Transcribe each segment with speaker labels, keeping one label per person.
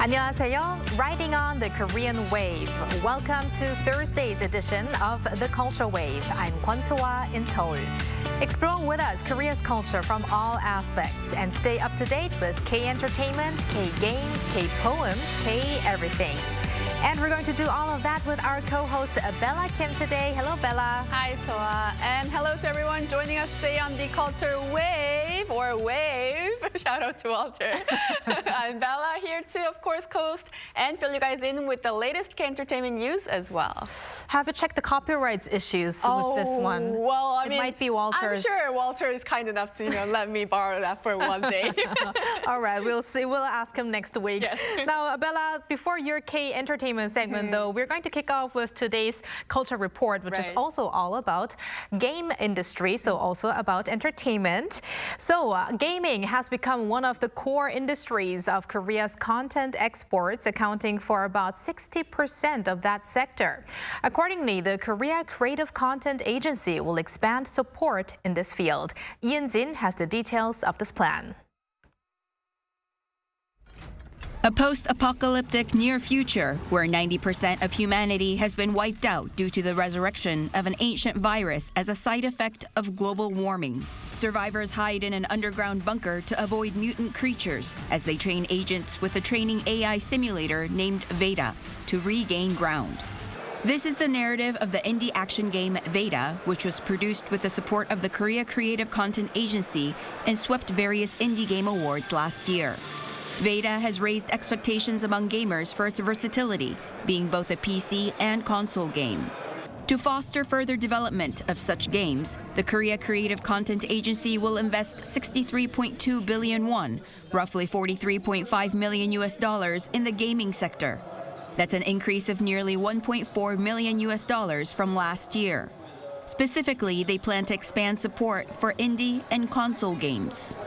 Speaker 1: 안녕하세요. Riding on the Korean wave. Welcome to Thursday's edition of the Culture Wave. I'm Kwon So-ah in Seoul. Explore with us Korea's culture from all aspects and stay up to date with K-entertainment, K-games, K-poems, K-everything. And we're going to do all of that with our co-host Bella Kim today. Hello, Bella.
Speaker 2: Hi, So-ah. And hello to everyone joining us today on the Culture Wave, or Wave. Shout out to Walter. I'm Bella here to, of course, host and fill you guys in with the latest K-entertainment news as well.
Speaker 1: Have you checked the copyrights issues with this one?
Speaker 2: Well, I
Speaker 1: mean,
Speaker 2: it
Speaker 1: might be Walter's.
Speaker 2: I'm sure Walter is kind enough to, let me borrow that for one day.
Speaker 1: All right, we'll see. We'll ask him next week.
Speaker 2: Yes.
Speaker 1: Now, Bella, before your K-entertainment segment, though, we're going to kick off with today's culture report, which is also all about game industry, so also about entertainment. So, gaming has become one of the core industries of Korea's content exports, accounting for about 60% of that sector. Accordingly, the Korea Creative Content Agency will expand support in this field. Jin has the details of this plan.
Speaker 3: A post-apocalyptic near future where 90% of humanity has been wiped out due to the resurrection of an ancient virus as a side effect of global warming. Survivors hide in an underground bunker to avoid mutant creatures as they train agents with a training AI simulator named Veda to regain ground. This is the narrative of the indie action game Veda, which was produced with the support of the Korea Creative Content Agency and swept various indie game awards last year. Veda has raised expectations among gamers for its versatility, being both a PC and console game. To foster further development of such games, the Korea Creative Content Agency will invest 63.2 billion won, roughly $43.5 million in the gaming sector. That's an increase of nearly $1.4 million from last year. Specifically, they plan to expand support for indie and console games.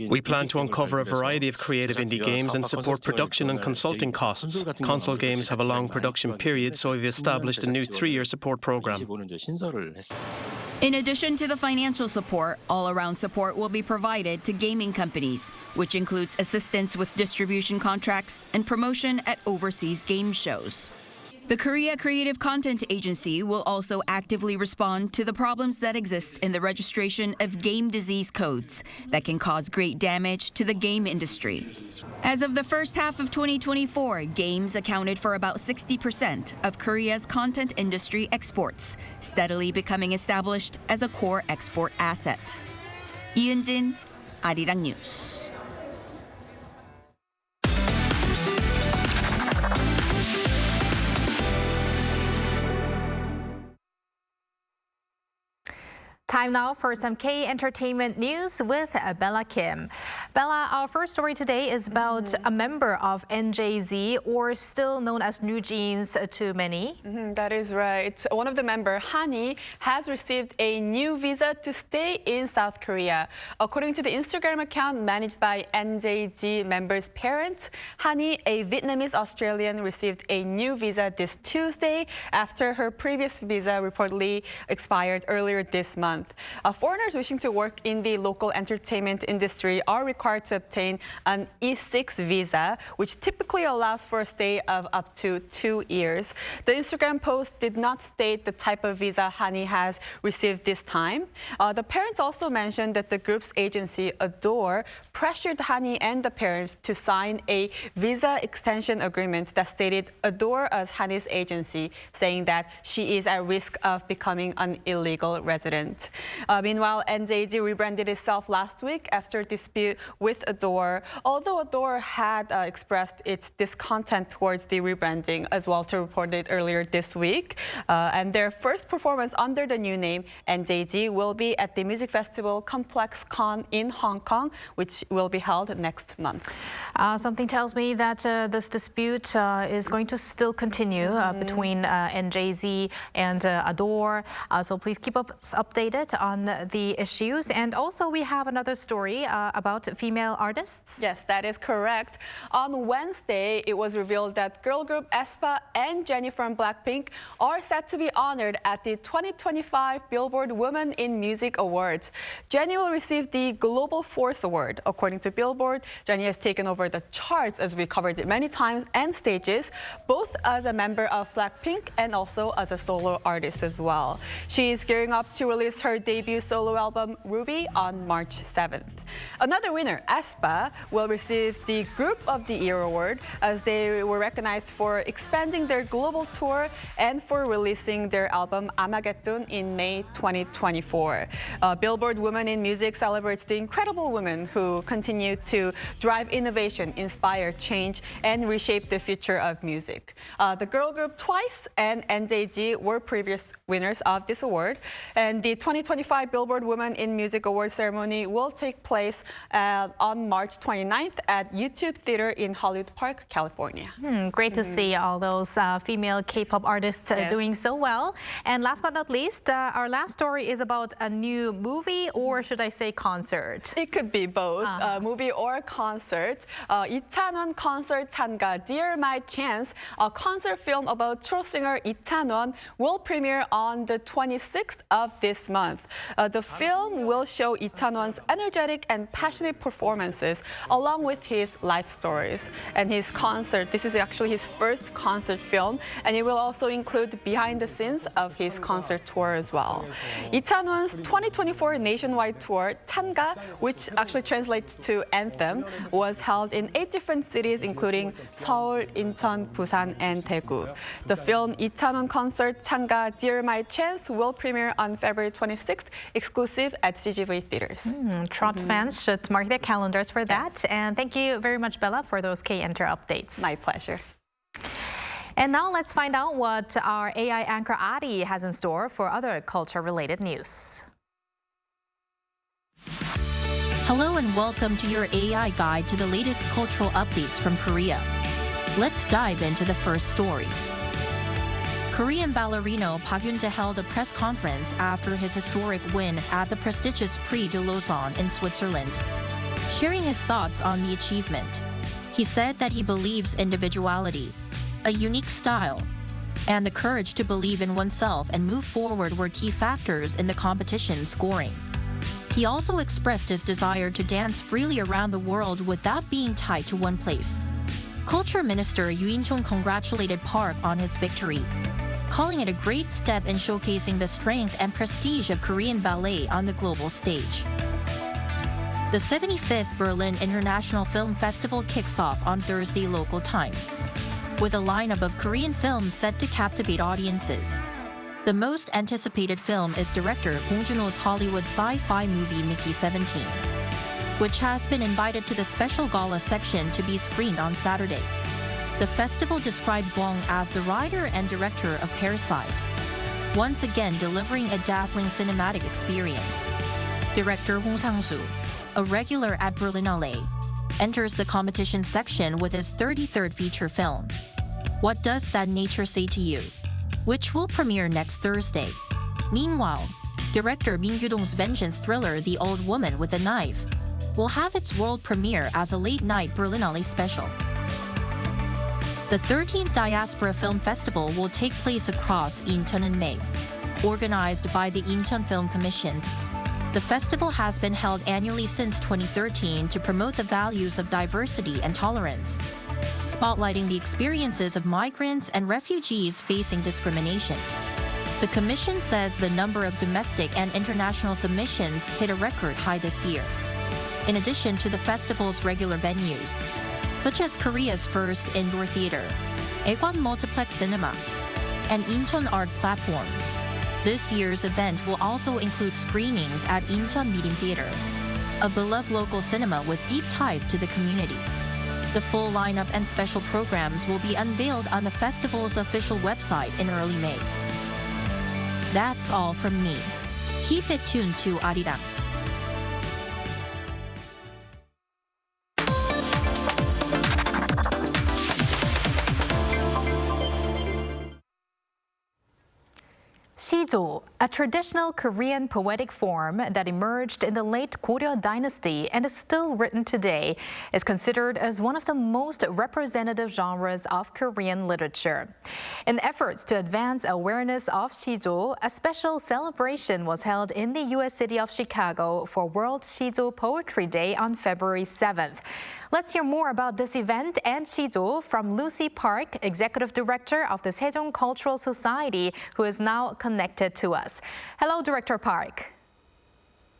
Speaker 4: We plan to uncover a variety of creative indie games and support production and consulting costs. Console games have a long production period, so we've established a new 3-year support program.
Speaker 3: In addition to the financial support, all-around support will be provided to gaming companies, which includes assistance with distribution contracts and promotion at overseas game shows. The Korea Creative Content Agency will also actively respond to the problems that exist in the registration of game disease codes that can cause great damage to the game industry. As of the first half of 2024, games accounted for about 60% of Korea's content industry exports, steadily becoming established as a core export asset. 이은진, Arirang News.
Speaker 1: Time now for some K-entertainment news with Bella Kim. Bella, our first story today is about a member of NJZ, or still known as New Jeans to many.
Speaker 2: That is right. One of the members, Hanni, has received a new visa to stay in South Korea. According to the Instagram account managed by NJZ members' parents, Hanni, a Vietnamese Australian, received a new visa this Tuesday after her previous visa reportedly expired earlier this month. Foreigners wishing to work in the local entertainment industry are required to obtain an E6 visa, which typically allows for a stay of up to 2 years. The Instagram post did not state the type of visa Hanni has received this time. The parents also mentioned that the group's agency, Adore, pressured Hanni and the parents to sign a visa extension agreement that stated Adore as Hanni's agency, saying that she is at risk of becoming an illegal resident. Meanwhile, NJZ rebranded itself last week after a dispute with Adore, although Adore had expressed its discontent towards the rebranding, as Walter reported earlier this week. And their first performance under the new name, NJG, will be at the music festival Complex Con in Hong Kong, which will be held next month.
Speaker 1: Something tells me that this dispute is going to still continue between NJZ and Adore. So please keep us updated on the issues. And also we have another story about female artists.
Speaker 2: Yes, that is correct. On Wednesday, it was revealed that girl group aespa and Jennie from Blackpink are set to be honored at the 2025 Billboard Women in Music Awards. Jennie will receive the Global Force Award. According to Billboard, Jennie has taken over the charts, as we covered it many times, and stages, both as a member of Blackpink and also as a solo artist as well. She is gearing up to release her debut solo album, Ruby, on March 7th. Another winner, aespa, will receive the Group of the Year award, as they were recognized for expanding their global tour and for releasing their album Armageddon in May 2024. Billboard Women in Music celebrates the incredible women who continue to drive innovation, inspire change, and reshape the future of music. The girl group Twice and NJG were previous winners of this award, and the 2025 Billboard Women in Music Awards ceremony will take place on March 29th at YouTube Theater in Hollywood Park, California.
Speaker 1: Great to see all those female K-pop artists doing so well. And last but not least, our last story is about a new movie, or should I say concert?
Speaker 2: It could be both, movie or concert. 이찬원 concert 찬가 Dear My Chance, a concert film about true singer 이찬원, will premiere on the 26th of this month. The film will show 이찬원's energetic and passionate performances along with his life stories. And his concert, this is actually his first concert film, and it will also include behind the scenes of his concert tour as well. 이찬원's 2024 nationwide tour, 찬가, which actually translates to Anthem, was held in 8 different cities, including Seoul, Incheon, Busan, and Daegu. The film 이찬원 concert 찬가 Dear My Chance will premiere on February 26th, exclusive at CGV theaters.
Speaker 1: Trot fans should mark their calendars for that. And thank you very much, Bella, for those K-Enter updates.
Speaker 2: My pleasure.
Speaker 1: And now let's find out what our AI anchor Ari has in store for other culture-related news.
Speaker 5: Hello and welcome to your AI guide to the latest cultural updates from Korea. Let's dive into the first story. Korean ballerino Park Yoon-jae held a press conference after his historic win at the prestigious Prix de Lausanne in Switzerland. Sharing his thoughts on the achievement, he said that he believes individuality, a unique style, and the courage to believe in oneself and move forward were key factors in the competition's scoring. He also expressed his desire to dance freely around the world without being tied to one place. Culture Minister Yoo In-chong congratulated Park on his victory, calling it a great step in showcasing the strength and prestige of Korean ballet on the global stage. The 75th Berlin International Film Festival kicks off on Thursday local time, with a lineup of Korean films set to captivate audiences. The most anticipated film is director Bong Joon-ho's Hollywood sci-fi movie Mickey 17, which has been invited to the special gala section to be screened on Saturday. The festival described Bong as the writer and director of Parasite, once again delivering a dazzling cinematic experience. Director Hong Sang-soo, a regular at Berlinale, enters the competition section with his 33rd feature film, What Does That Nature Say to You?, which will premiere next Thursday. Meanwhile, director Min Gyu-dong's vengeance thriller The Old Woman with a Knife will have its world premiere as a late-night Berlinale special. The 13th Diaspora Film Festival will take place across Incheon in May. Organized by the Incheon Film Commission, the festival has been held annually since 2013 to promote the values of diversity and tolerance, spotlighting the experiences of migrants and refugees facing discrimination. The commission says the number of domestic and international submissions hit a record high this year. In addition to the festival's regular venues, such as Korea's first indoor theater, Aegon Multiplex Cinema, and Incheon Art Platform, this year's event will also include screenings at Incheon Meeting Theater, a beloved local cinema with deep ties to the community. The full lineup and special programs will be unveiled on the festival's official website in early May. That's all from me. Keep it tuned to Arirang.
Speaker 1: Sijo, a traditional Korean poetic form that emerged in the late Goryeo dynasty and is still written today, is considered as one of the most representative genres of Korean literature. In efforts to advance awareness of Sijo, a special celebration was held in the U.S. city of Chicago for World Sijo Poetry Day on February 7th. Let's hear more about this event and Sijo from Lucy Park, Executive Director of the Sejong Cultural Society, who is now connected to us. Hello, Director Park.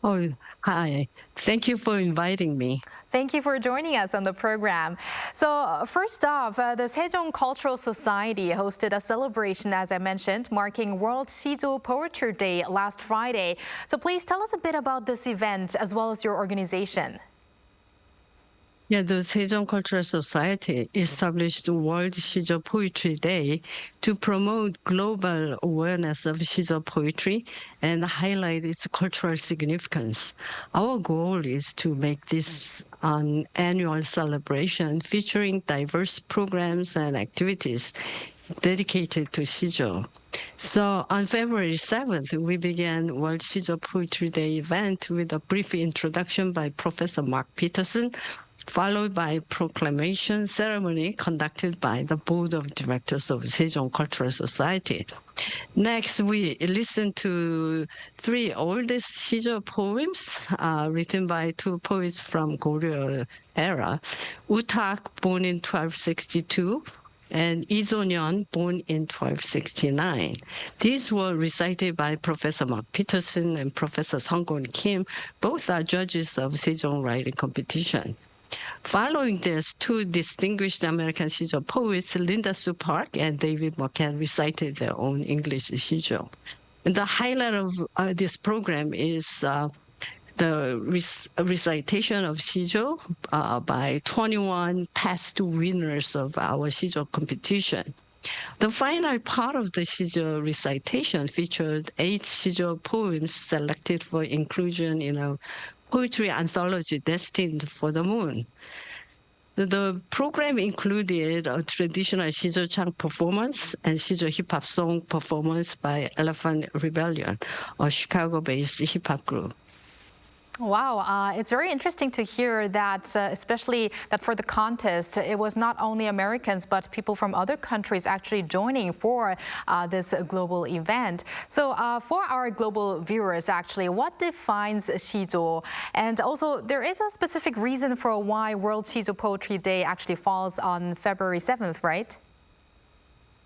Speaker 6: Oh, hi. Thank you for inviting me.
Speaker 1: Thank you for joining us on the program. So first off, the Sejong Cultural Society hosted a celebration, as I mentioned, marking World Sijo Poetry Day last Friday. So please tell us a bit about this event as well as your organization.
Speaker 6: Yeah, the Sejong Cultural Society established World Sijo Poetry Day to promote global awareness of Sijo poetry and highlight its cultural significance. Our goal is to make this an annual celebration featuring diverse programs and activities dedicated to Sijo. So on February 7th, we began World Sijo Poetry Day event with a brief introduction by Professor Mark Peterson, followed by proclamation ceremony conducted by the Board of Directors of Sejong Cultural Society. Next, we listened to three oldest Sijo poems written by two poets from Goryeo era, Utak, born in 1262, and Lee Sonyeon, born in 1269. These were recited by Professor Mark Peterson and Professor Sung-gun Kim. Both are judges of Sejong writing competition. Following this, two distinguished American Sijo poets, Linda Sue Park and David McCann, recited their own English Sijo. And the highlight of this program is the recitation of Sijo by 21 past winners of our Sijo competition. The final part of the Sijo recitation featured 8 Sijo poems selected for inclusion in a poetry anthology destined for the moon. The program included a traditional Sijo chant performance and Sijo hip-hop song performance by Elephant Rebellion, a Chicago-based hip-hop group.
Speaker 1: Wow, it's very interesting to hear that, especially that for the contest, it was not only Americans, but people from other countries actually joining for this global event. So for our global viewers, actually, what defines Sijo? And also, there is a specific reason for why World Sijo Poetry Day actually falls on February 7th, right?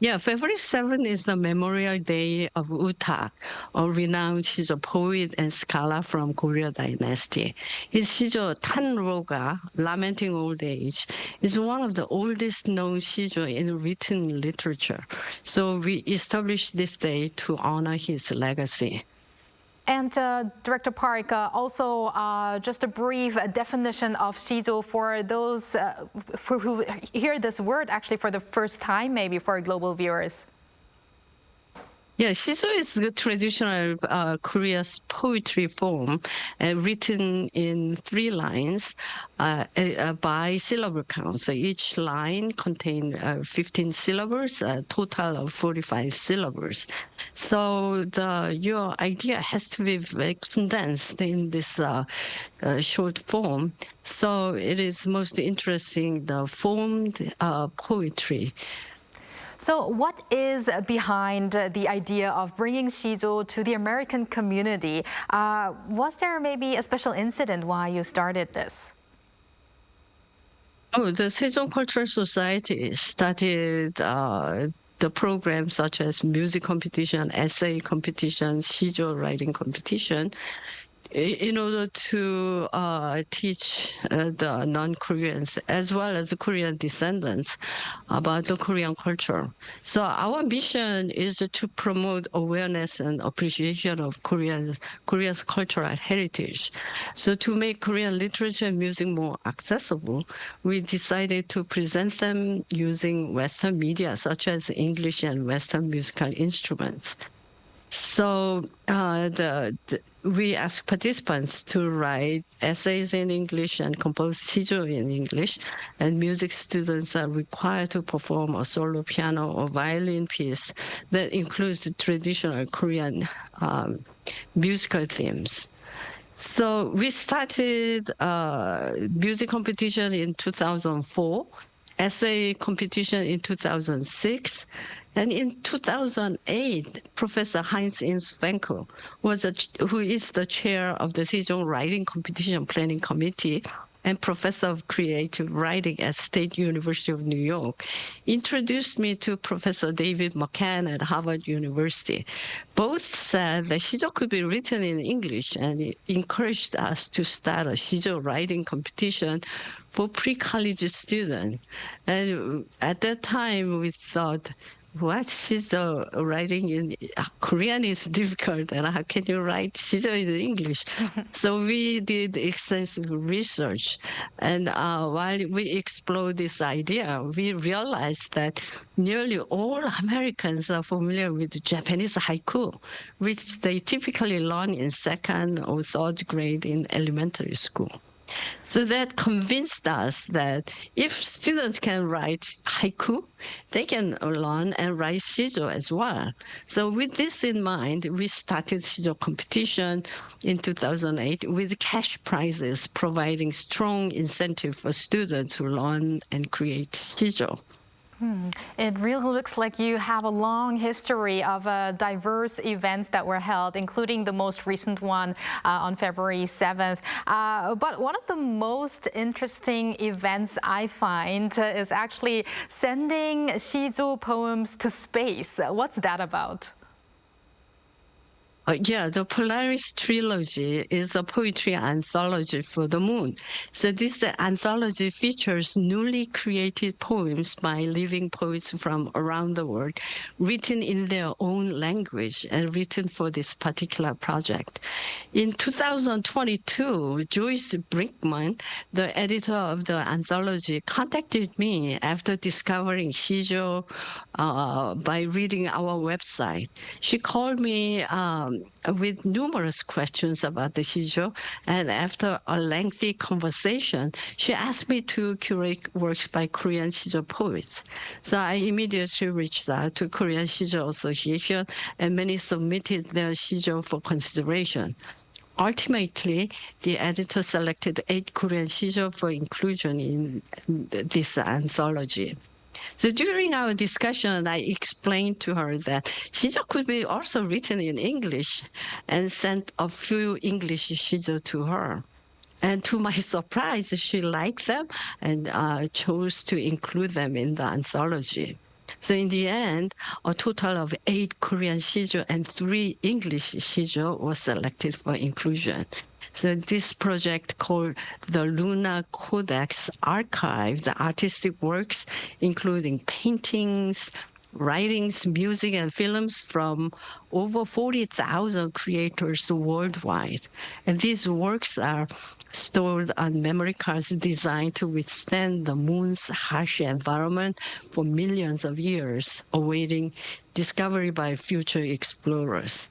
Speaker 6: Yeah, February 7th is the Memorial Day of Utak, a renowned Sijo poet and scholar from Goryeo dynasty. His Sijo Tanroga, Lamenting Old Age, is one of the oldest known Sijo in written literature. So we established this day to honor his legacy.
Speaker 1: And Director Park, also just a brief definition of Sijo for those who hear this word actually for the first time, maybe for global viewers.
Speaker 6: Yeah, Sijo is a traditional Korea's poetry form written in 3 lines by syllable count. So each line contains 15 syllables, a total of 45 syllables. So your idea has to be very condensed in this short form. So it is most interesting, the formed poetry.
Speaker 1: So what is behind the idea of bringing Sijo to the American community? Was there maybe a special incident why you started this?
Speaker 6: Oh, the Sejong Cultural Society started the programs such as music competition, essay competition, Sijo writing competition in order to teach the non-Koreans as well as the Korean descendants about the Korean culture. So our mission is to promote awareness and appreciation of Korea's cultural heritage. So to make Korean literature and music more accessible, we decided to present them using Western media such as English and Western musical instruments. So we ask participants to write essays in English and compose Sijo in English, and music students are required to perform a solo piano or violin piece that includes the traditional Korean musical themes. So we started music competition in 2004, essay competition in 2006, and in 2008, Professor Heinz Wenkel, who is the chair of the Sejong Writing Competition Planning Committee and professor of creative writing at State University of New York, introduced me to Professor David McCann at Harvard University. Both said that Sijo could be written in English and encouraged us to start a Sijo writing competition for pre-college students. And at that time, we thought, what Sijo writing in Korean is difficult, and how can you write Sijo in English? So we did extensive research, and while we explored this idea, we realized that nearly all Americans are familiar with Japanese haiku, which they typically learn in second or third grade in elementary school. So that convinced us that if students can write haiku, they can learn and write Sijo as well. So with this in mind, we started Sijo competition in 2008 with cash prizes, providing strong incentive for students to learn and create Sijo.
Speaker 1: It really looks like you have a long history of diverse events that were held, including the most recent one on February 7th. But one of the most interesting events I find is actually sending Sijo poems to space. What's that about?
Speaker 6: The Polaris Trilogy is a poetry anthology for the moon. So this anthology features newly created poems by living poets from around the world, written in their own language and written for this particular project. In 2022, Joyce Brinkman, the editor of the anthology, contacted me after discovering Sijo by reading our website. She called me with numerous questions about the Sijo, and after a lengthy conversation, she asked me to curate works by Korean Sijo poets. So I immediately reached out to Korean Sijo Association, and many submitted their Sijo for consideration. Ultimately, the editor selected 8 Korean Sijo for inclusion in this anthology. So during our discussion, I explained to her that Sijo could be also written in English, and sent a few English Sijo to her. And to my surprise, she liked them and chose to include them in the anthology. So in the end, a total of 8 Korean Sijo and 3 English Sijo were selected for inclusion. So this project, called the Luna Codex, archives the artistic works, including paintings, writings, music, and films from over 40,000 creators worldwide. And these works are stored on memory cards designed to withstand the moon's harsh environment for millions of years, awaiting discovery by future explorers.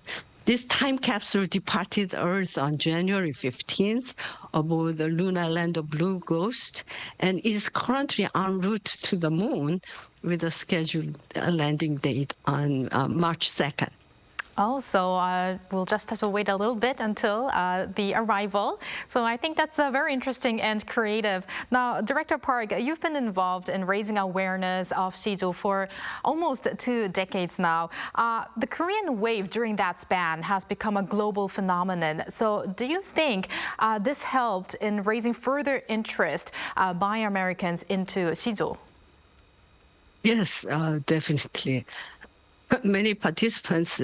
Speaker 6: This time capsule departed Earth on January 15th aboard the lunar lander Blue Ghost, and is currently en route to the moon with a scheduled landing date on March 2nd.
Speaker 1: Oh, so we'll just have to wait a little bit until the arrival. So I think that's very interesting and creative. Now, Director Park, you've been involved in raising awareness of Sijo for almost 2 decades now. The Korean wave during that span has become a global phenomenon. So do you think this helped in raising further interest by Americans into Sijo?
Speaker 6: Yes, definitely. many participants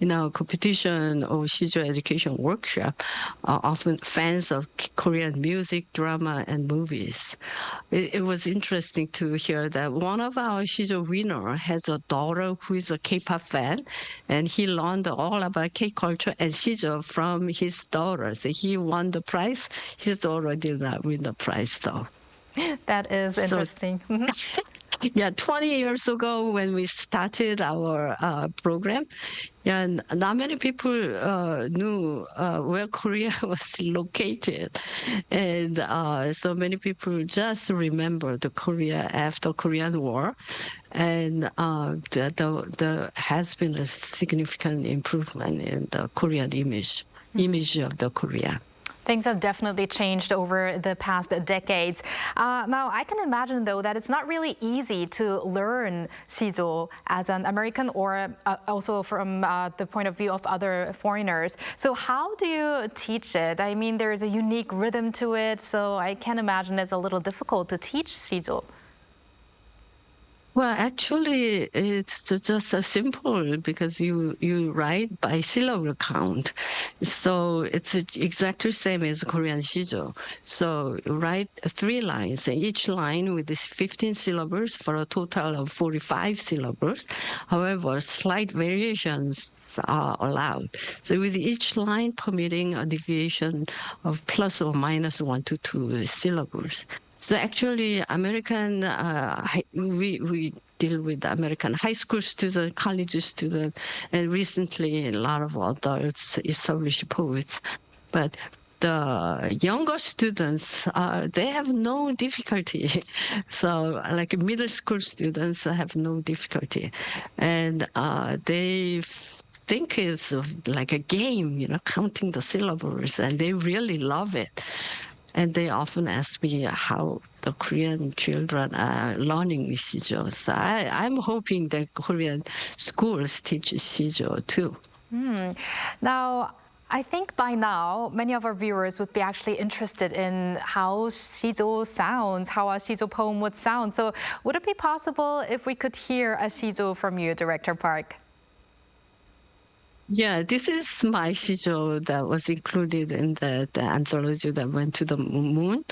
Speaker 6: in our competition or Sijo education workshop are often fans of Korean music, drama, and movies. It was interesting to hear that one of our Sijo winner has a daughter who is a K-pop fan, and he learned all about K-culture and Sijo from his daughter. So he won the prize. His daughter did not win the prize, though.
Speaker 1: That is interesting.
Speaker 6: Yeah, 20 years ago when we started our program, not many people knew where Korea was located. And so many people just remember the Korea after Korean War. And there has been a significant improvement in the Korean image of the Korea.
Speaker 1: Things have definitely changed over the past decades. Now, I can imagine, though, that it's not really easy to learn Sijo as an American or also from the point of view of other foreigners. So how do you teach it? I mean, there's a unique rhythm to it, so I can imagine it's a little difficult to teach Sijo.
Speaker 6: Well, actually, it's just simple because you write by syllable count. So it's exactly the same as Korean Sijo. So you write 3 lines, and each line with 15 syllables for a total of 45 syllables. However, slight variations are allowed. So with each line permitting a deviation of plus or minus 1 to 2 syllables. So actually, American, we deal with American high school students, college students, and recently a lot of adults, established poets. But the younger students, they have no difficulty. So like middle school students have no difficulty. And they think it's like a game, counting the syllables, and they really love it. And they often ask me how the Korean children are learning Sijo. So I'm hoping that Korean schools teach Sijo too.
Speaker 1: Now, I think by now, many of our viewers would be actually interested in how Sijo sounds, how a Sijo poem would sound. So would it be possible if we could hear a Sijo from you, Director Park?
Speaker 6: Yeah, this is my Sijo that was included in the anthology that went to the moon.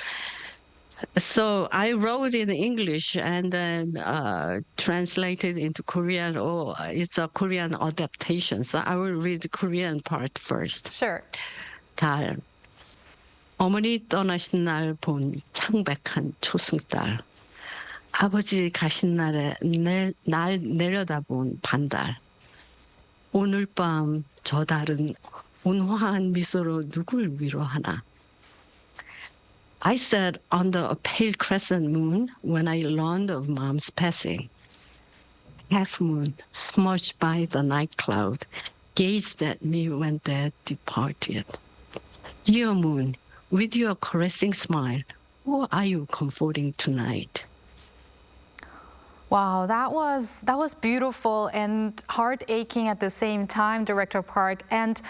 Speaker 6: So I wrote in English and then translated into Korean. It's a Korean adaptation. So I will read the Korean part first.
Speaker 1: Sure.
Speaker 6: 달. 어머니 떠나신 날 본 창백한 초승달. 아버지 가신 날에 날 내려다본 반달. 오늘 밤 저 달은 온화한 미소로 누굴 위로하나. I sat under a pale crescent moon when I learned of Mom's passing. Half moon, smudged by the night cloud, gazed at me when Dad departed. Dear moon, with your caressing smile, who are you comforting tonight?
Speaker 1: Wow, that was beautiful and heart-aching at the same time, Director Park. And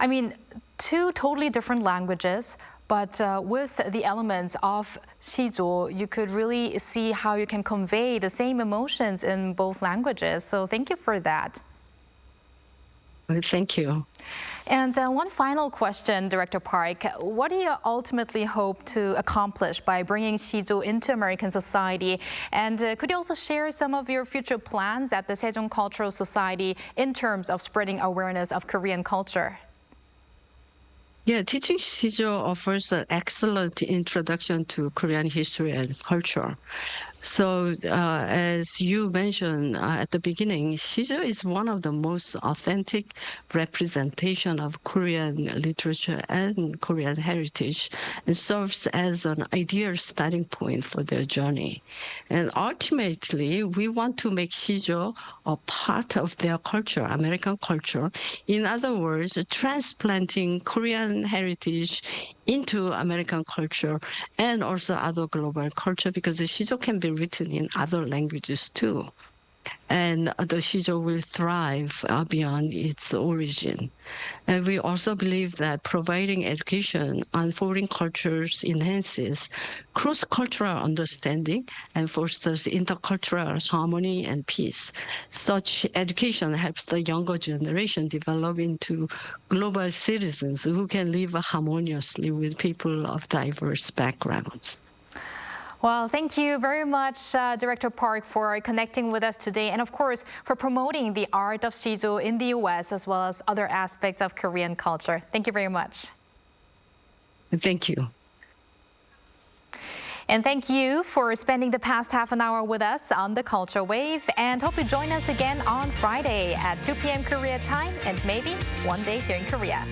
Speaker 1: I mean, 2 totally different languages, but with the elements of Sijo, you could really see how you can convey the same emotions in both languages. So thank you for that.
Speaker 6: Thank you.
Speaker 1: And one final question, Director Park. What do you ultimately hope to accomplish by bringing Sijo into American society? And could you also share some of your future plans at the Sejong Cultural Society in terms of spreading awareness of Korean culture?
Speaker 6: Yeah, teaching Sijo offers an excellent introduction to Korean history and culture. So as you mentioned at the beginning, Sijo is one of the most authentic representation of Korean literature and Korean heritage and serves as an ideal starting point for their journey. And ultimately, we want to make Sijo a part of their culture, American culture. In other words, transplanting Korean heritage into American culture and also other global culture, because the Sijo can be written in other languages too. and the Sijo will thrive beyond its origin. And we also believe that providing education on foreign cultures enhances cross-cultural understanding and fosters intercultural harmony and peace. Such education helps the younger generation develop into global citizens who can live harmoniously with people of diverse backgrounds.
Speaker 1: Well, thank you very much, Director Park, for connecting with us today and, of course, for promoting the art of Sijo in the U.S. as well as other aspects of Korean culture. Thank you very much.
Speaker 6: Thank you.
Speaker 1: And thank you for spending the past half an hour with us on the Culture Wave, and hope you join us again on Friday at 2 p.m. Korea time and maybe one day here in Korea.